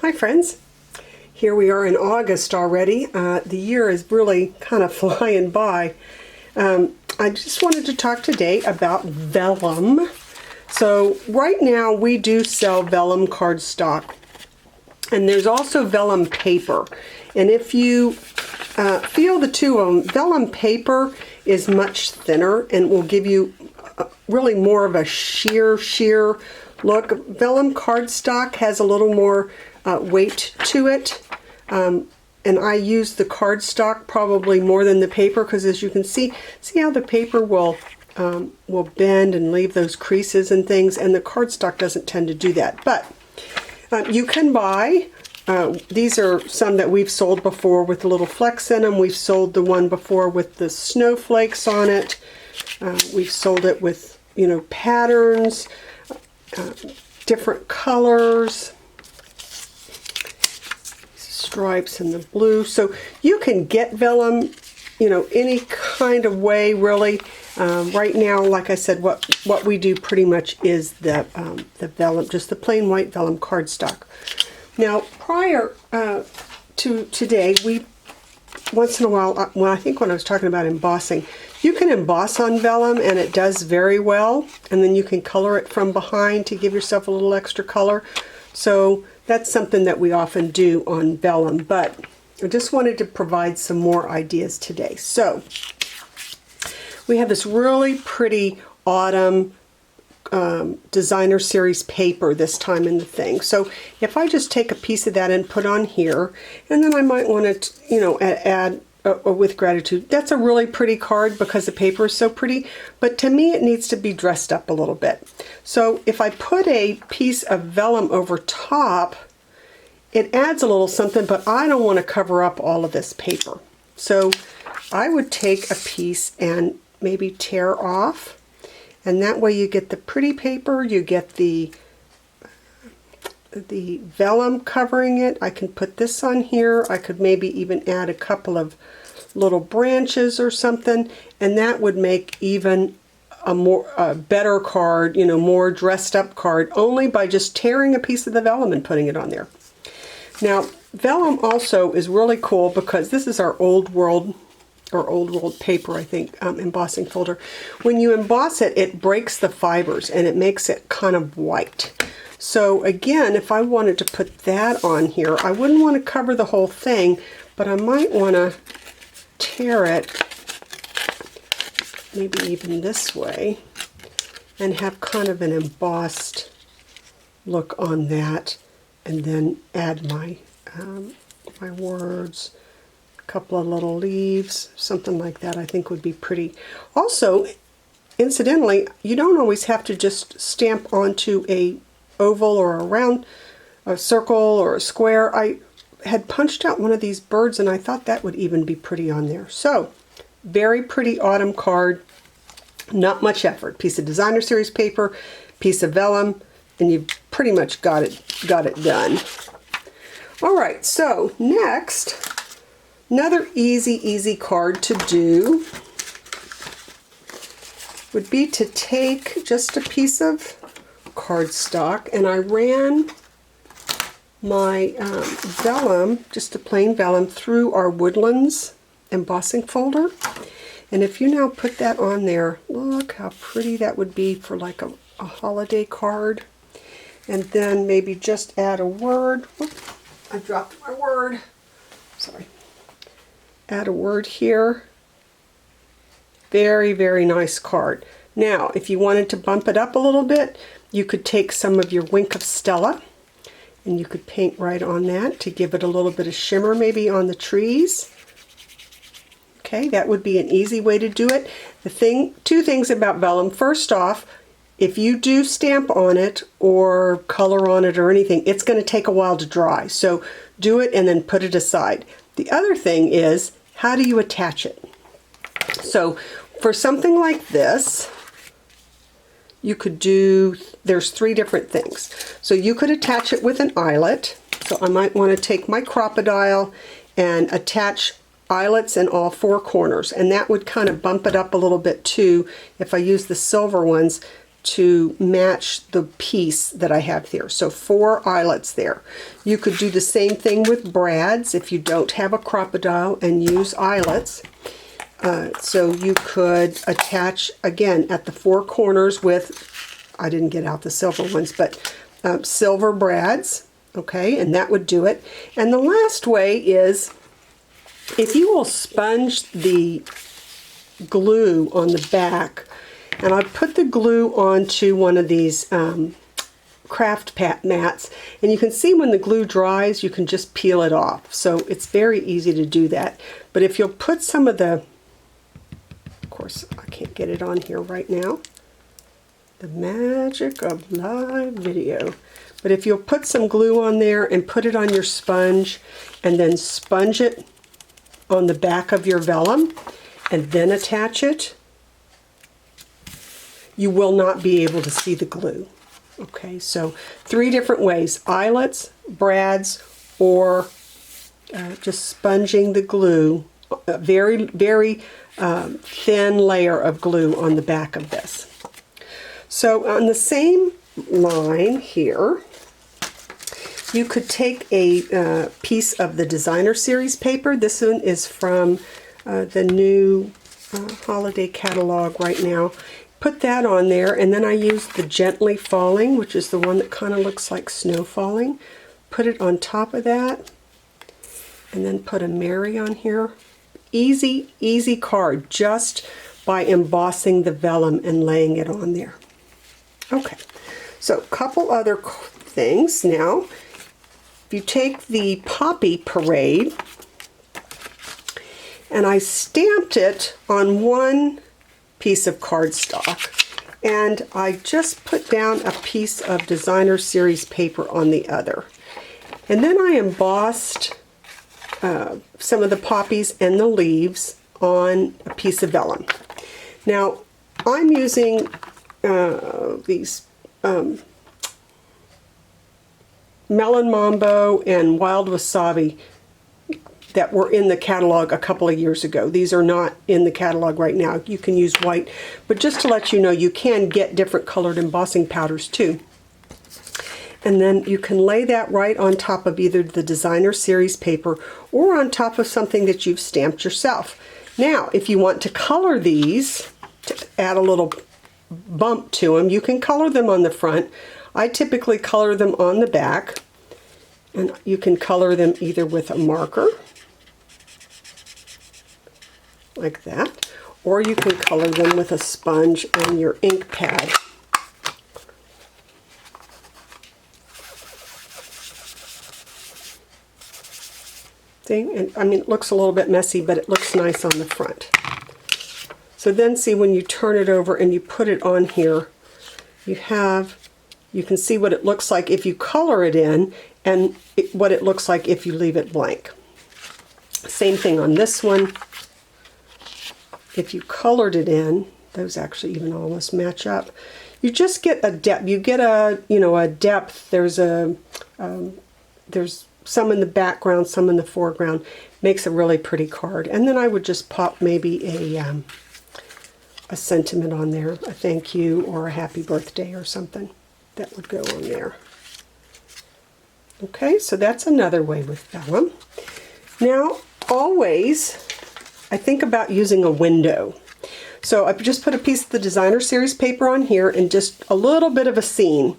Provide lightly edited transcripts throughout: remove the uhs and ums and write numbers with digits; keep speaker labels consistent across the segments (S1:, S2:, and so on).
S1: Hi friends, here we are in August already. The year is really kind of flying by. I just wanted to talk today about vellum. So right now we do sell vellum cardstock, and there's also vellum paper. And if you feel the two of them, vellum paper is much thinner and will give you really more of a sheer look. Vellum cardstock has a little more weight to it, and I use the cardstock probably more than the paper, because as you can see how the paper will bend and leave those creases and things, and the cardstock doesn't tend to do that. But you can buy, these are some that we've sold before with the little flecks in them. We've sold the one before with the snowflakes on it. We've sold it with, you know, patterns, different colors, stripes and the blue. So you can get vellum, you know, any kind of way really. Right now, like I said, what we do pretty much is the vellum, just the plain white vellum cardstock. Now, prior to today, we once in a while, well, I think when I was talking about embossing, you can emboss on vellum and it does very well, and then you can color it from behind to give yourself a little extra color. So that's something that we often do on vellum, but I just wanted to provide some more ideas today. So we have this really pretty autumn designer series paper this time in the thing. So if I just take a piece of that and put on here, and then I might want to, you know, add with gratitude. That's a really pretty card because the paper is so pretty, but to me it needs to be dressed up a little bit. So if I put a piece of vellum over top, it adds a little something, but I don't want to cover up all of this paper. So I would take a piece and maybe tear off, and that way you get the pretty paper, you get the vellum covering it. I can put this on here. I could maybe even add a couple of little branches or something, and that would make even a better card, you know, more dressed up card, only by just tearing a piece of the vellum and putting it on there. Now, vellum also is really cool because this is our old world paper, I think, embossing folder. When you emboss it, it breaks the fibers and it makes it kind of white. So again, if I wanted to put that on here, I wouldn't want to cover the whole thing, but I might want to tear it maybe even this way and have kind of an embossed look on that, and then add my my words, a couple of little leaves, something like that I think would be pretty. Also, incidentally, you don't always have to just stamp onto a oval or a round, a circle or a square. I had punched out one of these birds and I thought that would even be pretty on there. So, very pretty autumn card, not much effort. Piece of designer series paper, piece of vellum, and you've pretty much got it done. All right, so next, another easy card to do would be to take just a piece of cardstock, and I ran my vellum, just a plain vellum, through our Woodlands embossing folder. And if you now put that on there, look how pretty that would be for like a holiday card. And then maybe just add a word. Whoop, I dropped my word. Sorry. Add a word here. Very nice card. Now, if you wanted to bump it up a little bit, you could take some of your Wink of Stella and you could paint right on that to give it a little bit of shimmer, maybe on the trees. Okay, that would be an easy way to do it. Two things about vellum. First off, if you do stamp on it or color on it or anything, it's going to take a while to dry. So do it and then put it aside. The other thing is, how do you attach it? So for something like this, you could do, there's three different things. So you could attach it with an eyelet. So I might want to take my crocodile and attach eyelets in all four corners, and that would kind of bump it up a little bit too if I use the silver ones. to match the piece that I have here. So 4 eyelets there. You could do the same thing with brads if you don't have a crocodile and use eyelets. So you could attach again at the 4 corners with, I didn't get out the silver ones, but silver brads, okay, and that would do it. And the last way is if you will sponge the glue on the back, and I put the glue onto one of these craft mats, and you can see when the glue dries, you can just peel it off. So it's very easy to do that. But if you'll put some of the, of course, I can't get it on here right now. The magic of live video. But if you'll put some glue on there and put it on your sponge, and then sponge it on the back of your vellum, and then attach it, you will not be able to see the glue. Okay, so 3 different ways: eyelets, brads, or just sponging the glue, a very, very thin layer of glue on the back of this. So on the same line here, you could take a piece of the Designer Series paper. This one is from the new holiday catalog right now. Put that on there, and then I used the Gently Falling, which is the one that kind of looks like snow falling. Put it on top of that, and then put a Mary on here. Easy, easy card, just by embossing the vellum and laying it on there. Okay, so a couple other things now. If you take the Poppy Parade, and I stamped it on one piece of cardstock, and I just put down a piece of Designer Series paper on the other. And then I embossed some of the poppies and the leaves on a piece of vellum. Now, I'm using these Melon Mambo and Wild Wasabi that were in the catalog a couple of years ago. These are not in the catalog right now. You can use white, but just to let you know, you can get different colored embossing powders too. And then you can lay that right on top of either the Designer Series paper or on top of something that you've stamped yourself. Now, if you want to color these, to add a little bump to them, you can color them on the front. I typically color them on the back, and you can color them either with a marker, like that, or you can color them with a sponge and your ink pad. See, and I mean, it looks a little bit messy, but it looks nice on the front. So then see, when you turn it over and you put it on here, you can see what it looks like if you color it in, and what it looks like if you leave it blank. Same thing on this one. If you colored it in, those actually even almost match up. You just get a depth. You get a depth. There's some in the background, some in the foreground. Makes a really pretty card. And then I would just pop maybe a sentiment on there, a thank you or a happy birthday or something. That would go on there. Okay, so that's another way with vellum. Now, always, I think about using a window. So I just put a piece of the Designer Series paper on here and just a little bit of a scene.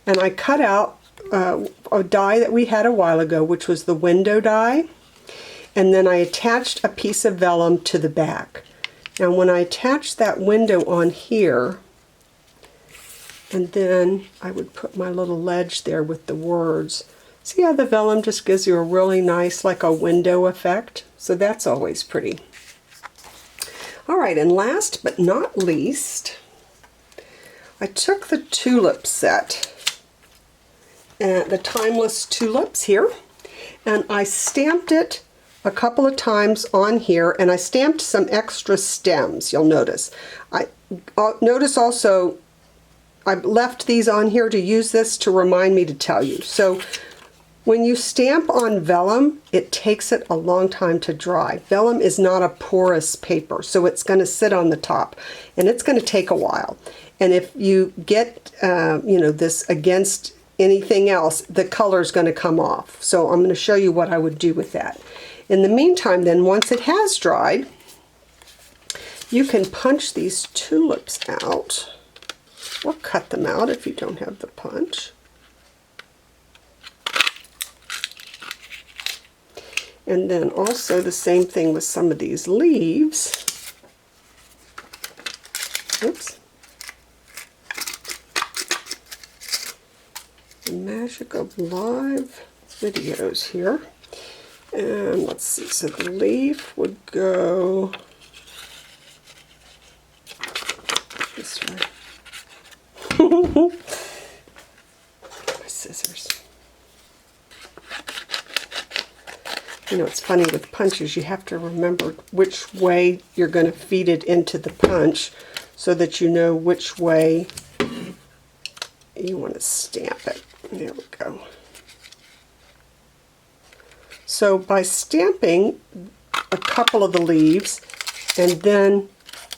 S1: And I cut out a die that we had a while ago, which was the window die. And then I attached a piece of vellum to the back. Now when I attached that window on here, and then I would put my little ledge there with the words. See how the vellum just gives you a really nice, like a window effect? So that's always pretty. All right, and last but not least, I took the tulip set, and the Timeless Tulips here, and I stamped it a couple of times on here, and I stamped some extra stems, you'll notice. Notice also, I left these on here to use this to remind me to tell you. So when you stamp on vellum, it takes it a long time to dry. Vellum is not a porous paper, so it's going to sit on the top, and it's going to take a while. And if you get, you know, this against anything else, the color is going to come off. So I'm going to show you what I would do with that. In the meantime, then, once it has dried, you can punch these tulips out, or cut them out if you don't have the punch. And then also the same thing with some of these leaves. Oops. The magic of live videos here. And let's see, so the leaf would go this way. My scissors. You know, it's funny with punches, you have to remember which way you're going to feed it into the punch so that you know which way you want to stamp it. There we go. So by stamping a couple of the leaves and then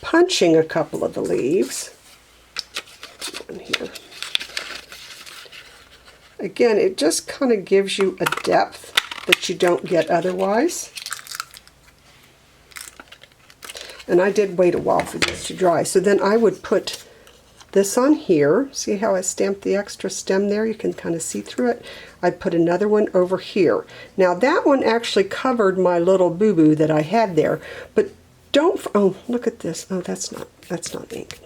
S1: punching a couple of the leaves, one here. Again, it just kind of gives you a depth that you don't get otherwise. And I did wait a while for this to dry. So then I would put this on here. See how I stamped the extra stem there? You can kind of see through it. I'd put another one over here. Now that one actually covered my little boo-boo that I had there. But don't, oh, look at this. Oh, that's not ink.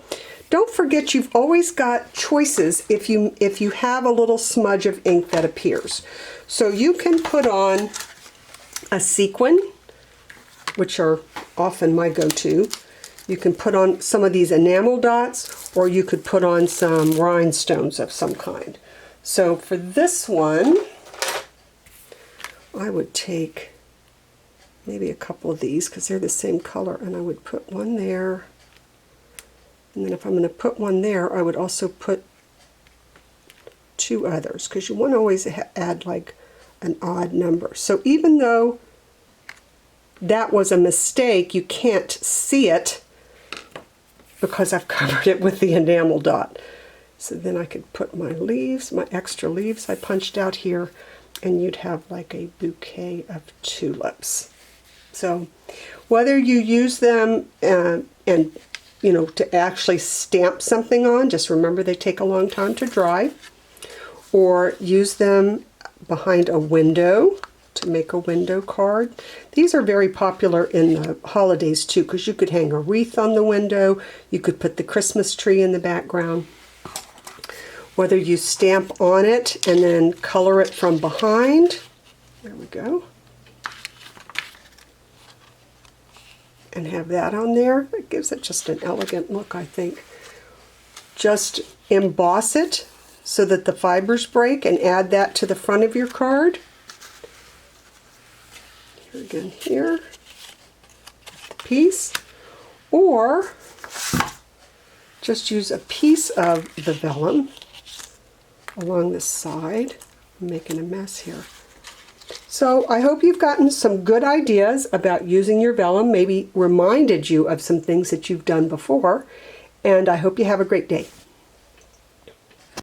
S1: Don't forget you've always got choices if you have a little smudge of ink that appears. So you can put on a sequin, which are often my go-to. You can put on some of these enamel dots, or you could put on some rhinestones of some kind. So for this one, I would take maybe a couple of these because they're the same color, and I would put one there. And then if I'm going to put one there, I would also put two others, because you want to always add like an odd number. So even though that was a mistake, you can't see it because I've covered it with the enamel dot. So then I could put my leaves, my extra leaves I punched out here, and you'd have like a bouquet of tulips. So whether you use them and you know, to actually stamp something on, just remember they take a long time to dry, or use them behind a window to make a window card. These are very popular in the holidays too, because you could hang a wreath on the window, you could put the Christmas tree in the background. Whether you stamp on it and then color it from behind, there we go, and have that on there. It gives it just an elegant look, I think. Just emboss it so that the fibers break and add that to the front of your card. Here again, here, the piece. Or just use a piece of the vellum along the side. I'm making a mess here. So I hope you've gotten some good ideas about using your vellum, maybe reminded you of some things that you've done before, and I hope you have a great day.